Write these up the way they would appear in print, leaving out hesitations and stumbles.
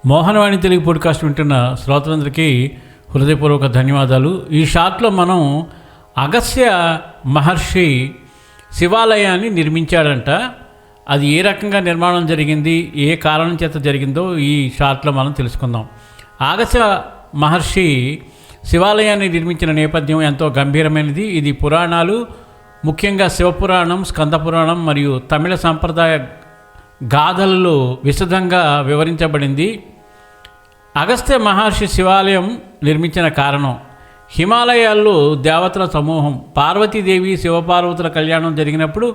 Mohanavani Telugu podcast వింటున్న శ్రోతలందరికీ హృదయపూర్వక ధన్యవాదాలు. ఈ షాట్లో మనం అగస్త్య మహర్షి శివాలయాన్ని నిర్మించాడంట. అది ఏ రకంగా నిర్మాణం జరిగింది, ఏ కారణం చేత జరిగిందో ఈ షాట్లో మనం తెలుసుకుందాం. అగస్త్య మహర్షి శివాలయాన్ని నిర్మించిన నేపథ్యం ఎంతో గంభీరమైనది. ఇది పురాణాలు, ముఖ్యంగా శివపురాణం, స్కందపురాణం మరియు తమిళ సంప్రదాయ గాథలలో విశదంగా వివరించబడింది. అగస్త్య మహర్షి శివాలయం నిర్మించిన కారణం, హిమాలయాల్లో దేవతల సమూహం, పార్వతీదేవి శివపార్వతుల కళ్యాణం జరిగినప్పుడు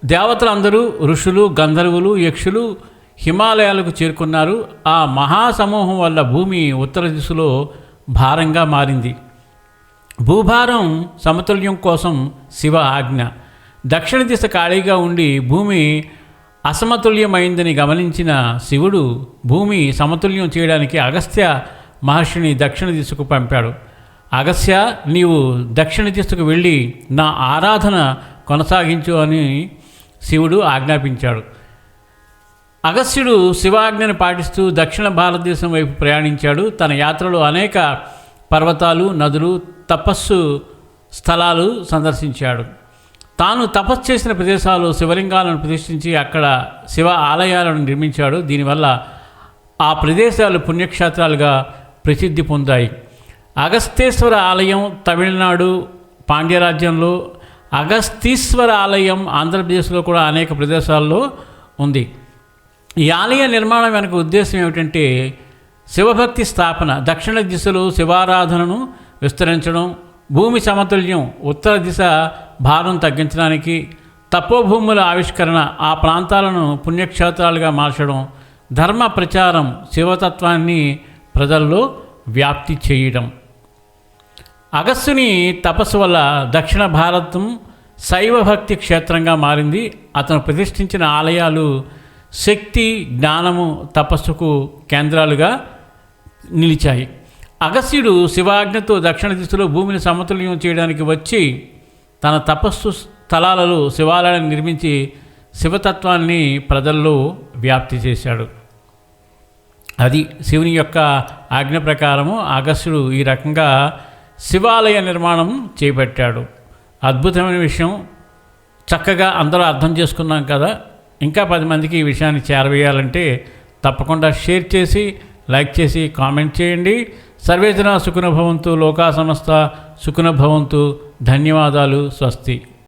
దేవతలందరూ, ఋషులు, గంధర్వులు, యక్షులు హిమాలయాలకు చేరుకున్నారు. ఆ మహాసమూహం వల్ల భూమి ఉత్తర దిశలో భారంగా మారింది. భూభారం సమతుల్యం కోసం శివ ఆజ్ఞ. దక్షిణ దిశ ఖాళీగా ఉండి భూమి అసమతుల్యమైందని గమనించిన శివుడు భూమి సమతుల్యం చేయడానికి అగస్త్య మహర్షిని దక్షిణ దిశకు పంపాడు. అగస్త్య, నీవు దక్షిణ దిశకు వెళ్ళి నా ఆరాధన కొనసాగించు అని శివుడు ఆజ్ఞాపించాడు. అగస్త్యుడు శివాజ్ఞను పాటిస్తూ దక్షిణ భారతదేశం వైపు ప్రయాణించాడు. తన యాత్రలో అనేక పర్వతాలు, నదులు, తపస్సు స్థలాలు సందర్శించాడు. తాను తపస్సు చేసిన ప్రదేశాలు శివలింగాలను ప్రతిష్ఠించి అక్కడ శివ ఆలయాలను నిర్మించాడు. దీనివల్ల ఆ ప్రదేశాలు పుణ్యక్షేత్రాలుగా ప్రసిద్ధి పొందాయి. అగస్తేశ్వర ఆలయం తమిళనాడు, పాండ్యరాజ్యంలో, అగస్తీశ్వర ఆలయం ఆంధ్రప్రదేశ్లో కూడా అనేక ప్రదేశాల్లో ఉంది. ఈ ఆలయ నిర్మాణం వెనుక ఉద్దేశం ఏమిటంటే శివభక్తి స్థాపన, దక్షిణ దిశలో శివారాధనను విస్తరించడం, భూమి సమతుల్యం, ఉత్తర దిశ భారం తగ్గించడానికి, తపోభూముల ఆవిష్కరణ, ఆ ప్రాంతాలను పుణ్యక్షేత్రాలుగా మార్చడం, ధర్మ ప్రచారం, శివతత్వాన్ని ప్రజల్లో వ్యాప్తి చేయడం. అగస్త్యుని తపస్సు వల్ల దక్షిణ భారతం శైవభక్తి క్షేత్రంగా మారింది. అతను ప్రతిష్ఠించిన ఆలయాలు శక్తి, జ్ఞానము, తపస్సుకు కేంద్రాలుగా నిలిచాయి. అగస్త్యుడు శివాజ్ఞతో దక్షిణ దిశలో భూమిని సమతుల్యం చేయడానికి వచ్చి తన తపస్సు స్థలాలలో శివాలయాన్ని నిర్మించి శివతత్వాన్ని ప్రజల్లో వ్యాప్తి చేశాడు. అది శివుని యొక్క ఆజ్ఞ ప్రకారము అగస్త్యుడు ఈ రకంగా శివాలయ నిర్మాణం చేపట్టాడు. అద్భుతమైన విషయం. చక్కగా అందరూ అర్థం చేసుకున్నాం కదా. ఇంకా 10 మందికి ఈ విషయాన్ని చేరవేయాలంటే తప్పకుండా షేర్ చేసి, లైక్ చేసి, కామెంట్ చేయండి. సర్వేజన సుఖినో భవంతు, లోకా సమస్త సుఖినో భవంతు. ధన్యవాదాలు. స్వస్తి.